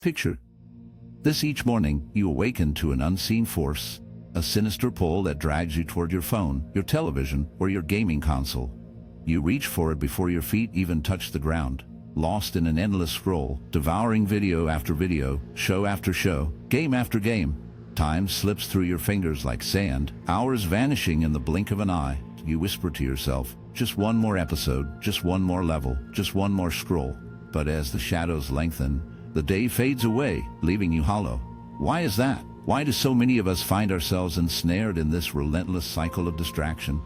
Picture this: each morning you awaken to an unseen force, a sinister pull that drags you toward your phone, your television, or your gaming console. You reach for it before your feet even touch the ground, lost in an endless scroll, devouring video after video, show after show, game after game. Time slips through your fingers like sand, hours vanishing in the blink of an eye. You whisper to yourself, just one more episode, just one more level, just one more scroll. But as the shadows lengthen, the day fades away, leaving you hollow. Why is that? Why do so many of us find ourselves ensnared in this relentless cycle of distraction?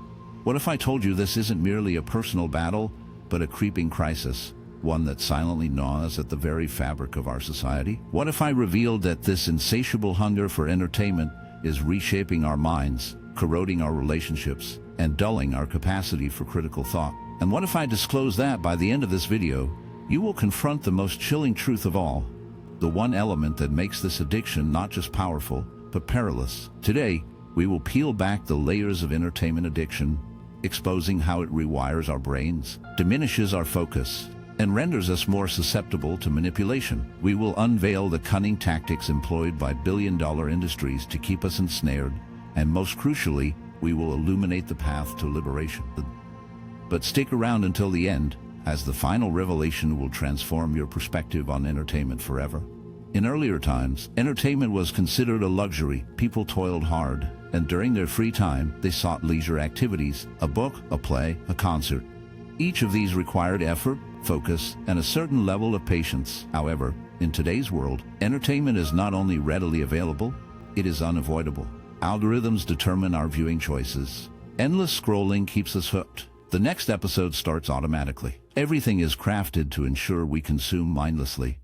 What if I told you this isn't merely a personal battle, but a creeping crisis, one that silently gnaws at the very fabric of our society? What if I revealed that this insatiable hunger for entertainment is reshaping our minds, corroding our relationships, and dulling our capacity for critical thought? And what if I disclose that by the end of this video, you will confront the most chilling truth of all, the one element that makes this addiction not just powerful, but perilous? Today, we will peel back the layers of entertainment addiction, exposing how it rewires our brains, diminishes our focus, and renders us more susceptible to manipulation. We will unveil the cunning tactics employed by billion-dollar industries to keep us ensnared, and most crucially, we will illuminate the path to liberation. But stick around until the end, as the final revelation will transform your perspective on entertainment forever. In earlier times, entertainment was considered a luxury. People toiled hard, and during their free time, they sought leisure activities, a book, a play, a concert. Each of these required effort, focus, and a certain level of patience. However, in today's world, entertainment is not only readily available, it is unavoidable. Algorithms determine our viewing choices. Endless scrolling keeps us hooked. The next episode starts automatically. Everything is crafted to ensure we consume mindlessly.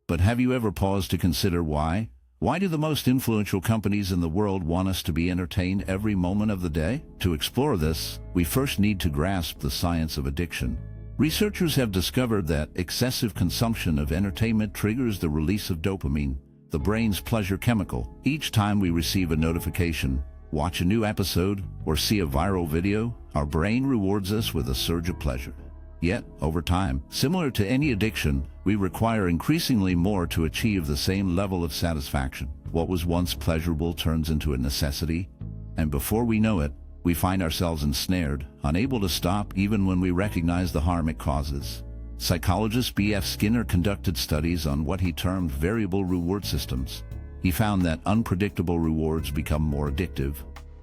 But have you ever paused to consider why? Why do the most influential companies in the world want us to be entertained every moment of the day? To explore this, we first need to grasp the science of addiction. Researchers have discovered that excessive consumption of entertainment triggers the release of dopamine, the brain's pleasure chemical. Each time we receive a notification, watch a new episode, or see a viral video, our brain rewards us with a surge of pleasure. Yet, over time, similar to any addiction, we require increasingly more to achieve the same level of satisfaction. What was once pleasurable turns into a necessity, and before we know it, we find ourselves ensnared, unable to stop even when we recognize the harm it causes. Psychologist B.F. Skinner conducted studies on what he termed variable reward systems. He found that unpredictable rewards become more addictive.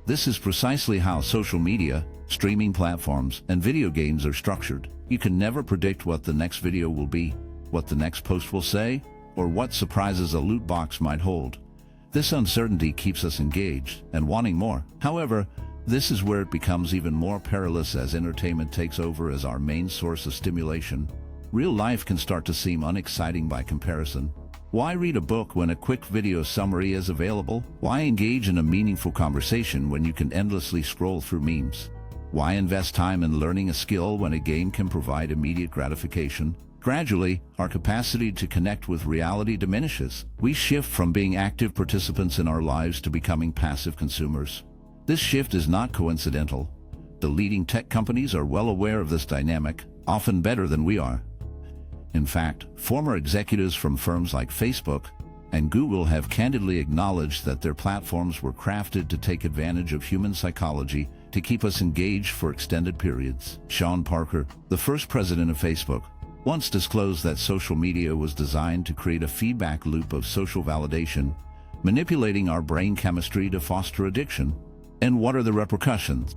This is precisely how social media, streaming platforms, and video games are structured. You can never predict what the next video will be, what the next post will say, or what surprises a loot box might hold. This uncertainty keeps us engaged and wanting more. However, this is where it becomes even more perilous as entertainment takes over as our main source of stimulation. Real life can start to seem unexciting by comparison. Why read a book when a quick video summary is available? Why engage in a meaningful conversation when you can endlessly scroll through memes? Why invest time in learning a skill when a game can provide immediate gratification? Gradually, our capacity to connect with reality diminishes. We shift from being active participants in our lives to becoming passive consumers. This shift is not coincidental. The leading tech companies are well aware of this dynamic, often better than we are. In fact, former executives from firms like Facebook and Google have candidly acknowledged that their platforms were crafted to take advantage of human psychology to keep us engaged for extended periods. Sean Parker, the first president of Facebook, once disclosed that social media was designed to create a feedback loop of social validation, manipulating our brain chemistry to foster addiction. And what are the repercussions?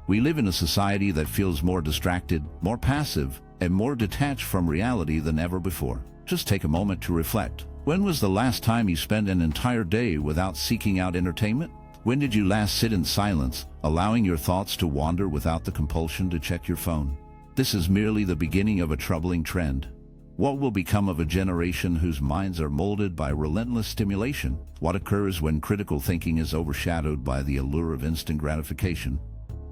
We live in a society that feels more distracted, more passive, and more detached from reality than ever before. Just take a moment to reflect. When was the last time you spent an entire day without seeking out entertainment? When did you last sit in silence, allowing your thoughts to wander without the compulsion to check your phone? This is merely the beginning of a troubling trend. What will become of a generation whose minds are molded by relentless stimulation? What occurs when critical thinking is overshadowed by the allure of instant gratification?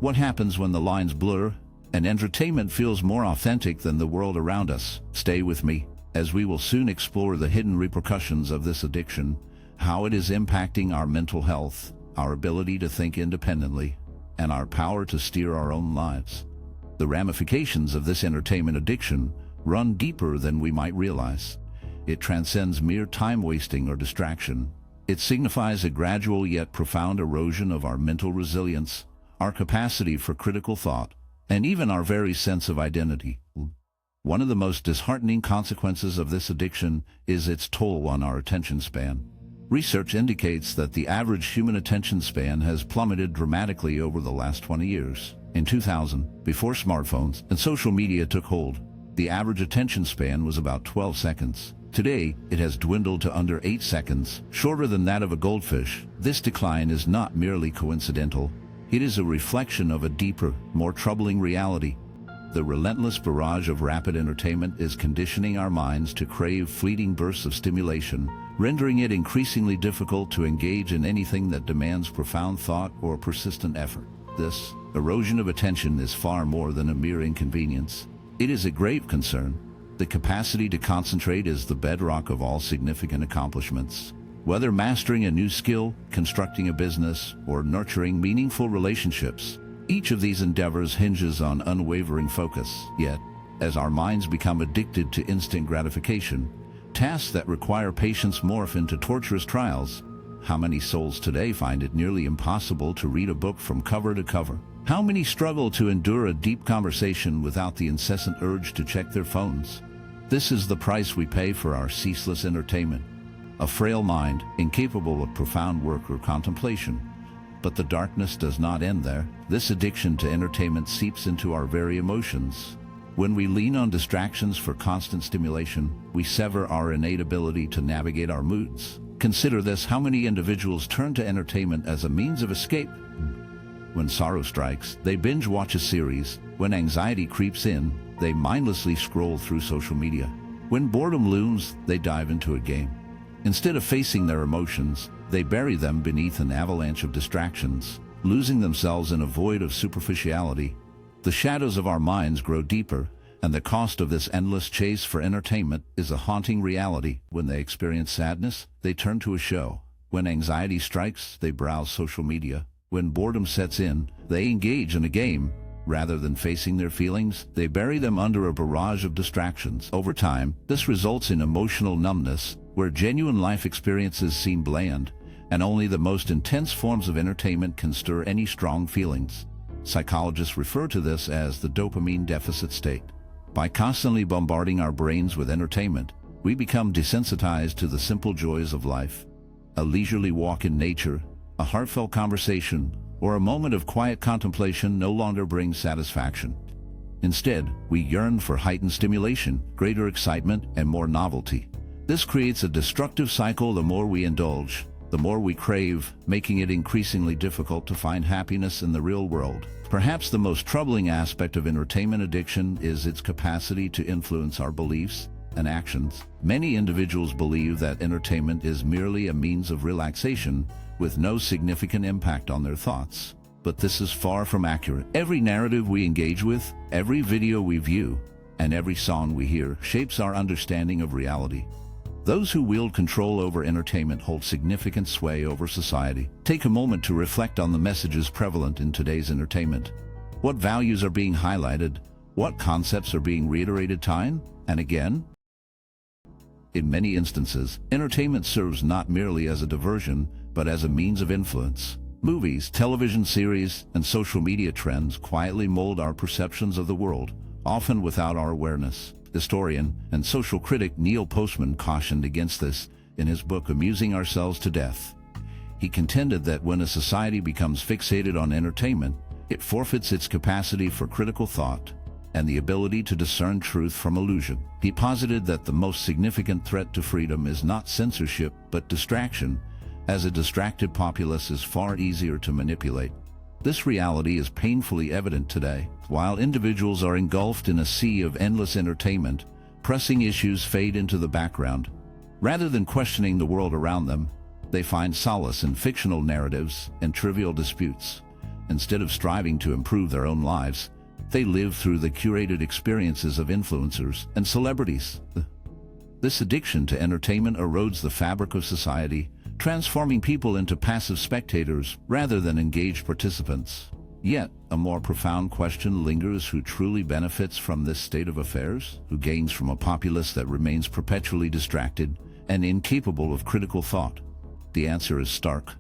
What happens when the lines blur and entertainment feels more authentic than the world around us? Stay with me, as we will soon explore the hidden repercussions of this addiction, how it is impacting our mental health, our ability to think independently, and our power to steer our own lives. The ramifications of this entertainment addiction run deeper than we might realize. It transcends mere time-wasting or distraction. It signifies a gradual yet profound erosion of our mental resilience, our capacity for critical thought, and even our very sense of identity. One of the most disheartening consequences of this addiction is its toll on our attention span. Research indicates that the average human attention span has plummeted dramatically over the last 20 years. In 2000, before smartphones and social media took hold, the average attention span was about 12 seconds. Today, it has dwindled to under 8 seconds, shorter than that of a goldfish. This decline is not merely coincidental. It is a reflection of a deeper, more troubling reality. The relentless barrage of rapid entertainment is conditioning our minds to crave fleeting bursts of stimulation, rendering it increasingly difficult to engage in anything that demands profound thought or persistent effort. This erosion of attention is far more than a mere inconvenience. It is a grave concern. The capacity to concentrate is the bedrock of all significant accomplishments. Whether mastering a new skill, constructing a business, or nurturing meaningful relationships, each of these endeavors hinges on unwavering focus. Yet, as our minds become addicted to instant gratification, tasks that require patience morph into torturous trials. How many souls today find it nearly impossible to read a book from cover to cover? How many struggle to endure a deep conversation without the incessant urge to check their phones? This is the price we pay for our ceaseless entertainment. A frail mind, incapable of profound work or contemplation. But the darkness does not end there. This addiction to entertainment seeps into our very emotions. When we lean on distractions for constant stimulation, we sever our innate ability to navigate our moods. Consider this: how many individuals turn to entertainment as a means of escape? When sorrow strikes, they binge watch a series. When anxiety creeps in, they mindlessly scroll through social media. When boredom looms, they dive into a game. Instead of facing their emotions, they bury them beneath an avalanche of distractions, losing themselves in a void of superficiality. The shadows of our minds grow deeper, and the cost of this endless chase for entertainment is a haunting reality. When they experience sadness, they turn to a show. When anxiety strikes, they browse social media. When boredom sets in, they engage in a game. Rather than facing their feelings, they bury them under a barrage of distractions. Over time, this results in emotional numbness, where genuine life experiences seem bland, and only the most intense forms of entertainment can stir any strong feelings. Psychologists refer to this as the dopamine deficit state. By constantly bombarding our brains with entertainment, we become desensitized to the simple joys of life. A leisurely walk in nature, a heartfelt conversation, or a moment of quiet contemplation no longer brings satisfaction. Instead, we yearn for heightened stimulation, greater excitement, and more novelty. This creates a destructive cycle. The more we indulge, the more we crave, making it increasingly difficult to find happiness in the real world. Perhaps the most troubling aspect of entertainment addiction is its capacity to influence our beliefs and actions. Many individuals believe that entertainment is merely a means of relaxation, with no significant impact on their thoughts. But this is far from accurate. Every narrative we engage with, every video we view, and every song we hear shapes our understanding of reality. Those who wield control over entertainment hold significant sway over society. Take a moment to reflect on the messages prevalent in today's entertainment. What values are being highlighted? What concepts are being reiterated time and again? In many instances, entertainment serves not merely as a diversion, but as a means of influence. Movies, television series, and social media trends quietly mold our perceptions of the world, often without our awareness. Historian and social critic Neil Postman cautioned against this in his book Amusing Ourselves to Death. He contended that when a society becomes fixated on entertainment, it forfeits its capacity for critical thought and the ability to discern truth from illusion. He posited that the most significant threat to freedom is not censorship, but distraction, as a distracted populace is far easier to manipulate. This reality is painfully evident today. While individuals are engulfed in a sea of endless entertainment, pressing issues fade into the background. Rather than questioning the world around them, they find solace in fictional narratives and trivial disputes. Instead of striving to improve their own lives, they live through the curated experiences of influencers and celebrities. This addiction to entertainment erodes the fabric of society, transforming people into passive spectators rather than engaged participants. Yet, a more profound question lingers: who truly benefits from this state of affairs? Who gains from a populace that remains perpetually distracted and incapable of critical thought? The answer is stark.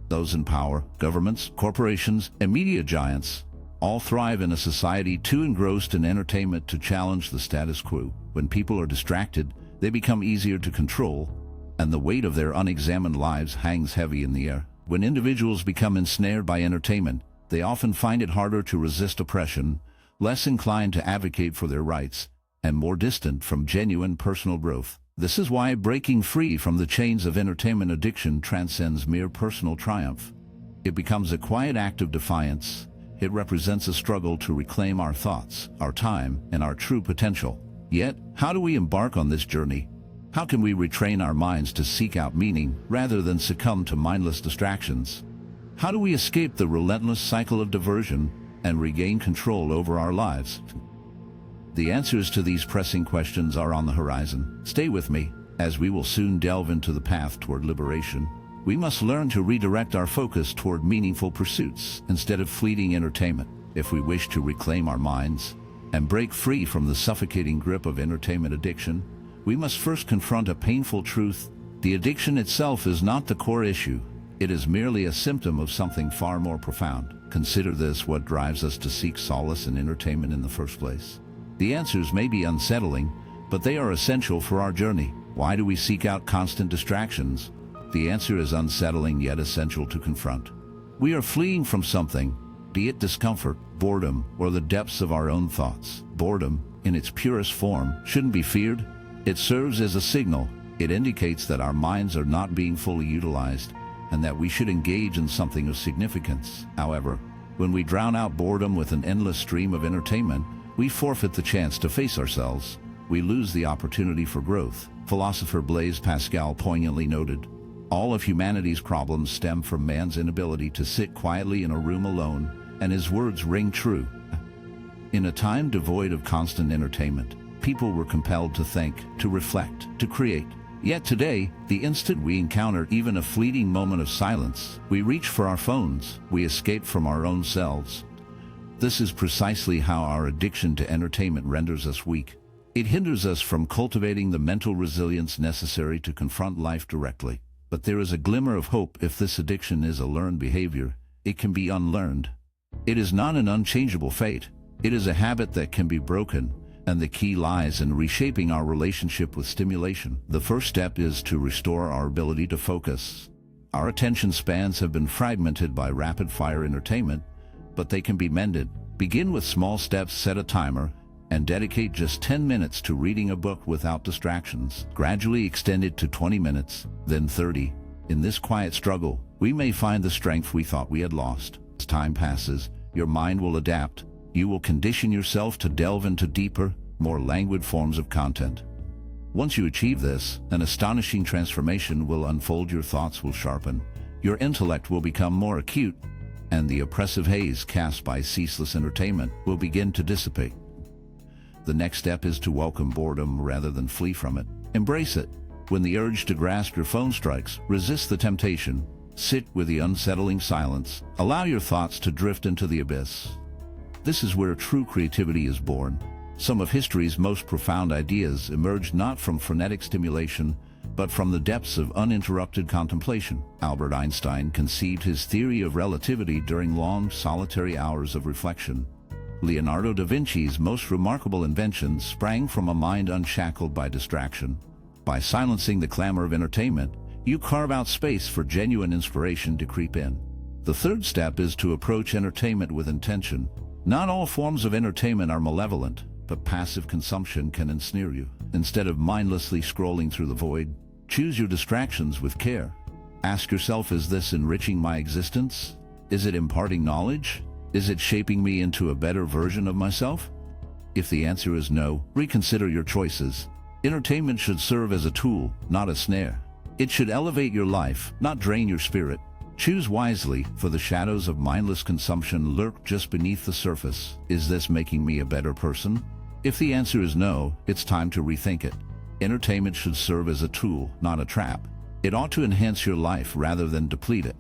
Those in power, governments, corporations, and media giants, all thrive in a society too engrossed in entertainment to challenge the status quo. When people are distracted, they become easier to control, and the weight of their unexamined lives hangs heavy in the air. When individuals become ensnared by entertainment, they often find it harder to resist oppression, less inclined to advocate for their rights, and more distant from genuine personal growth. This is why breaking free from the chains of entertainment addiction transcends mere personal triumph. It becomes a quiet act of defiance. It represents a struggle to reclaim our thoughts, our time, and our true potential. Yet, how do we embark on this journey? How can we retrain our minds to seek out meaning rather than succumb to mindless distractions? How do we escape the relentless cycle of diversion and regain control over our lives? The answers to these pressing questions are on the horizon. Stay with me, as we will soon delve into the path toward liberation. We must learn to redirect our focus toward meaningful pursuits instead of fleeting entertainment. If we wish to reclaim our minds and break free from the suffocating grip of entertainment addiction, we must first confront a painful truth. The addiction itself is not the core issue. It is merely a symptom of something far more profound. Consider this: what drives us to seek solace in entertainment in the first place? The answers may be unsettling, but they are essential for our journey. Why do we seek out constant distractions? The answer is unsettling yet essential to confront. We are fleeing from something, be it discomfort, boredom, or the depths of our own thoughts. Boredom, in its purest form, shouldn't be feared. It serves as a signal. It indicates that our minds are not being fully utilized, and that we should engage in something of significance. However, when we drown out boredom with an endless stream of entertainment, we forfeit the chance to face ourselves. We lose the opportunity for growth. Philosopher Blaise Pascal poignantly noted, "All of humanity's problems stem from man's inability to sit quietly in a room alone," and his words ring true. In a time devoid of constant entertainment, people were compelled to think, to reflect, to create. Yet today, the instant we encounter even a fleeting moment of silence, we reach for our phones, we escape from our own selves. This is precisely how our addiction to entertainment renders us weak. It hinders us from cultivating the mental resilience necessary to confront life directly. But there is a glimmer of hope. If this addiction is a learned behavior, it can be unlearned. It is not an unchangeable fate. It is a habit that can be broken, and the key lies in reshaping our relationship with stimulation. The first step is to restore our ability to focus. Our attention spans have been fragmented by rapid-fire entertainment, but they can be mended. Begin with small steps. Set a timer and dedicate just 10 minutes to reading a book without distractions. Gradually extend it to 20 minutes, then 30. In this quiet struggle, we may find the strength we thought we had lost. As time passes, your mind will adapt. You will condition yourself to delve into deeper, more languid forms of content. Once you achieve this, an astonishing transformation will unfold. Your thoughts will sharpen, your intellect will become more acute, and the oppressive haze cast by ceaseless entertainment will begin to dissipate. The next step is to welcome boredom rather than flee from it. Embrace it. When the urge to grasp your phone strikes, resist the temptation. Sit with the unsettling silence. Allow your thoughts to drift into the abyss. This is where true creativity is born. Some of history's most profound ideas emerged not from frenetic stimulation, but from the depths of uninterrupted contemplation. Albert Einstein conceived his theory of relativity during long, solitary hours of reflection. Leonardo da Vinci's most remarkable inventions sprang from a mind unshackled by distraction. By silencing the clamor of entertainment, you carve out space for genuine inspiration to creep in. The third step is to approach entertainment with intention. Not all forms of entertainment are malevolent, but passive consumption can ensnare you. Instead of mindlessly scrolling through the void, choose your distractions with care. Ask yourself, is this enriching my existence? Is it imparting knowledge? Is it shaping me into a better version of myself? If the answer is no, reconsider your choices. Entertainment should serve as a tool, not a snare. It should elevate your life, not drain your spirit. Choose wisely, for the shadows of mindless consumption lurk just beneath the surface. Is this making me a better person? If the answer is no, it's time to rethink it. Entertainment should serve as a tool, not a trap. It ought to enhance your life rather than deplete it.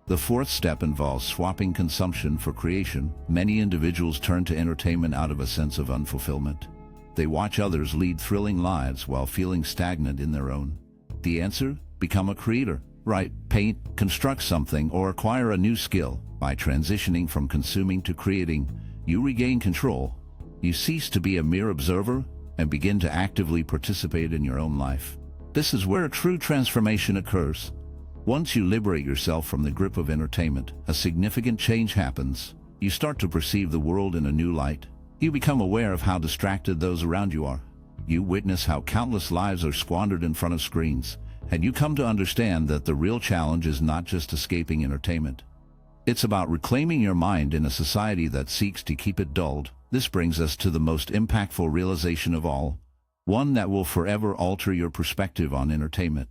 The fourth step involves swapping consumption for creation. Many individuals turn to entertainment out of a sense of unfulfillment. They watch others lead thrilling lives while feeling stagnant in their own. The answer? Become a creator. Write, paint, construct something, or acquire a new skill. By transitioning from consuming to creating, you regain control. You cease to be a mere observer and begin to actively participate in your own life. This is where a true transformation occurs. Once you liberate yourself from the grip of entertainment, a significant change happens. You start to perceive the world in a new light. You become aware of how distracted those around you are. You witness how countless lives are squandered in front of screens, and you come to understand that the real challenge is not just escaping entertainment. It's about reclaiming your mind in a society that seeks to keep it dulled. This brings us to the most impactful realization of all, one that will forever alter your perspective on entertainment.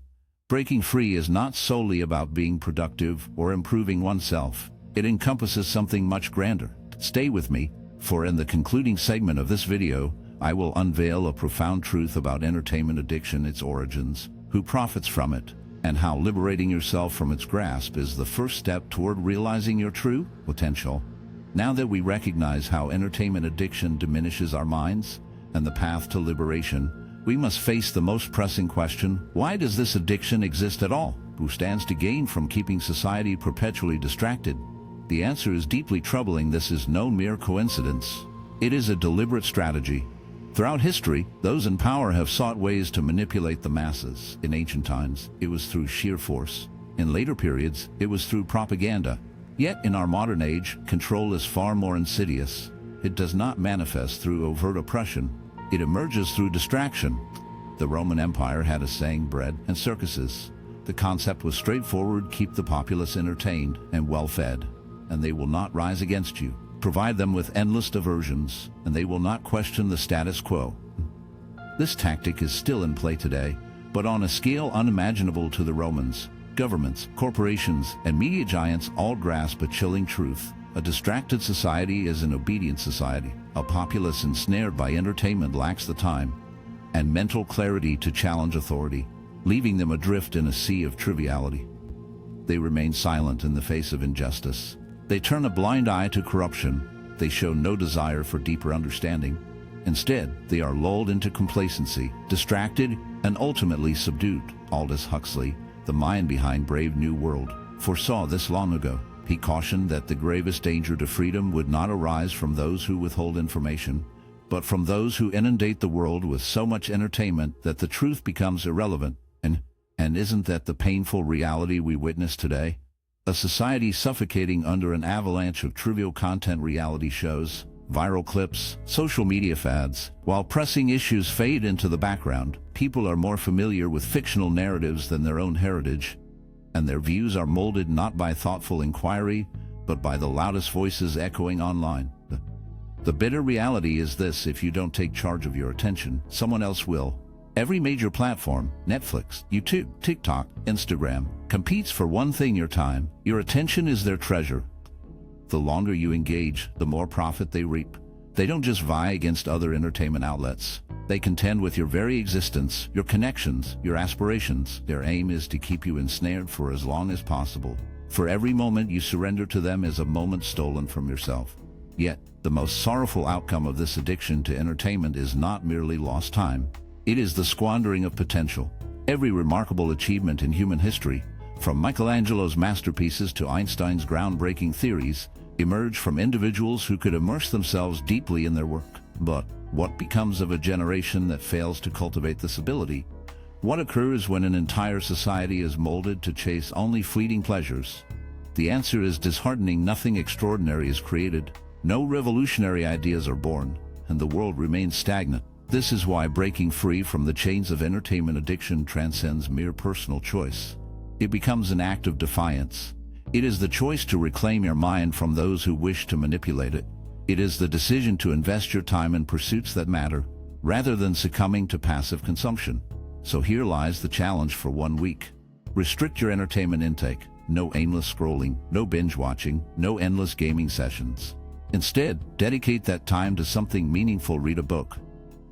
Breaking free is not solely about being productive or improving oneself. It encompasses something much grander. Stay with me, for in the concluding segment of this video, I will unveil a profound truth about entertainment addiction, its origins, who profits from it, and how liberating yourself from its grasp is the first step toward realizing your true potential. Now that we recognize how entertainment addiction diminishes our minds and the path to liberation, we must face the most pressing question: why does this addiction exist at all? Who stands to gain from keeping society perpetually distracted? The answer is deeply troubling. This is no mere coincidence. It is a deliberate strategy. Throughout history, those in power have sought ways to manipulate the masses. In ancient times, it was through sheer force. In later periods, it was through propaganda. Yet in our modern age, control is far more insidious. It does not manifest through overt oppression. It emerges through distraction. The Roman Empire had a saying: bread and circuses. The concept was straightforward: keep the populace entertained and well-fed, and they will not rise against you. Provide them with endless diversions, and they will not question the status quo. This tactic is still in play today, but on a scale unimaginable to the Romans. Governments, corporations, and media giants all grasp a chilling truth. A distracted society is an obedient society. A populace ensnared by entertainment lacks the time and mental clarity to challenge authority, leaving them adrift in a sea of triviality. They remain silent in the face of injustice. They turn a blind eye to corruption. They show no desire for deeper understanding. Instead, they are lulled into complacency, distracted, and ultimately subdued. Aldous Huxley, the mind behind Brave New World, foresaw this long ago. He cautioned that the gravest danger to freedom would not arise from those who withhold information, but from those who inundate the world with so much entertainment that the truth becomes irrelevant. And isn't that the painful reality we witness today? A society suffocating under an avalanche of trivial content, reality shows, viral clips, social media fads. While pressing issues fade into the background, people are more familiar with fictional narratives than their own heritage, and their views are molded not by thoughtful inquiry, but by the loudest voices echoing online. The bitter reality is this: if you don't take charge of your attention, someone else will. Every major platform, Netflix, YouTube, TikTok, Instagram, competes for one thing: your time. Your attention is their treasure. The longer you engage, the more profit they reap. They don't just vie against other entertainment outlets. They contend with your very existence, your connections, your aspirations. Their aim is to keep you ensnared for as long as possible. For every moment you surrender to them is a moment stolen from yourself. Yet, the most sorrowful outcome of this addiction to entertainment is not merely lost time. It is the squandering of potential. Every remarkable achievement in human history, from Michelangelo's masterpieces to Einstein's groundbreaking theories, emerged from individuals who could immerse themselves deeply in their work. But what becomes of a generation that fails to cultivate this ability? What occurs when an entire society is molded to chase only fleeting pleasures? The answer is disheartening. Nothing extraordinary is created. No revolutionary ideas are born, and the world remains stagnant. This is why breaking free from the chains of entertainment addiction transcends mere personal choice. It becomes an act of defiance. It is the choice to reclaim your mind from those who wish to manipulate it. It is the decision to invest your time in pursuits that matter, rather than succumbing to passive consumption. So here lies the challenge for 1 week. Restrict your entertainment intake. No aimless scrolling, no binge watching, no endless gaming sessions. Instead, dedicate that time to something meaningful. Read a book.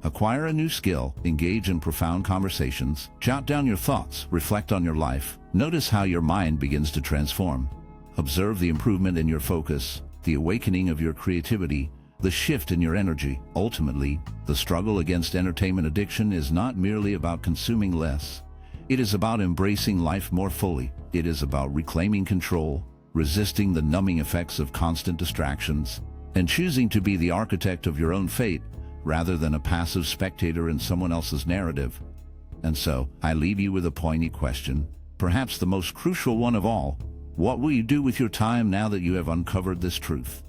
Acquire a new skill, engage in profound conversations, jot down your thoughts, reflect on your life. Notice how your mind begins to transform. Observe the improvement in your focus, the awakening of your creativity, the shift in your energy. Ultimately, the struggle against entertainment addiction is not merely about consuming less. It is about embracing life more fully. It is about reclaiming control, resisting the numbing effects of constant distractions, and choosing to be the architect of your own fate rather than a passive spectator in someone else's narrative. And so, I leave you with a poignant question, perhaps the most crucial one of all. What will you do with your time now that you have uncovered this truth?